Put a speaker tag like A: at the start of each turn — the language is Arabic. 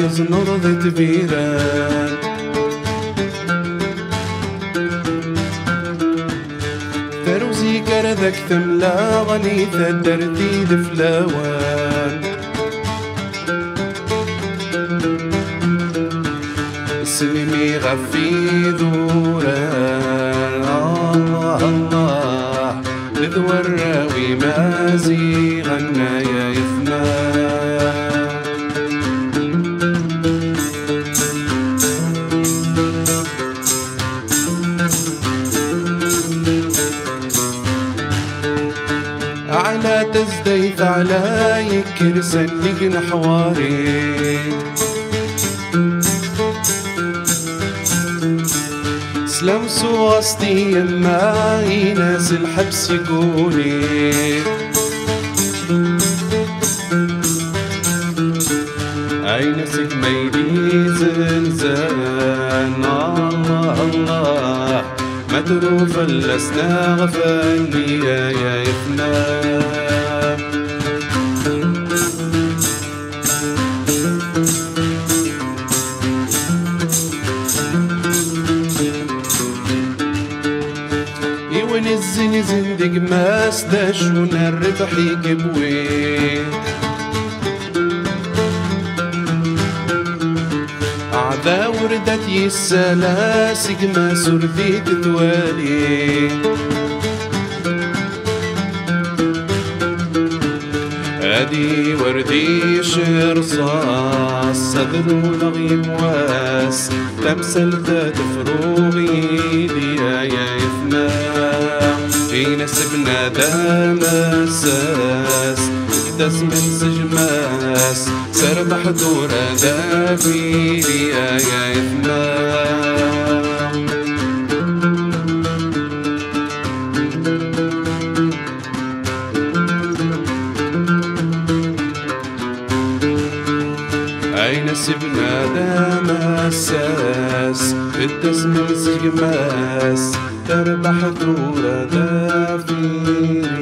A: يزنر ذي تبيران فروزي كردك تملا غنيثة دردي دفلاوان سلمي غفي دوران الله الله ذو الراوي مازي غنى يا يفنان على تزديت على يكرسن لقنا حواري سلام سواستي يما يناس الحبس يقولي عينسك ميلي زنزان الله الله ما تروف اللسنا غفاني يا يفنان يوين الزين زندق ما سداشون الربح يقبوي عذا وردت يسلاسق ما سردي تتوالي هادي وردي شرصاص صدر نغيم واس تمثل ذات فروغي دي يا يفنان في نسبنا دامساس دس من سجماس سربح دورة دافيري يا يفنان عين سبنا دامساس الدس من سجماس تربح دورة دافيري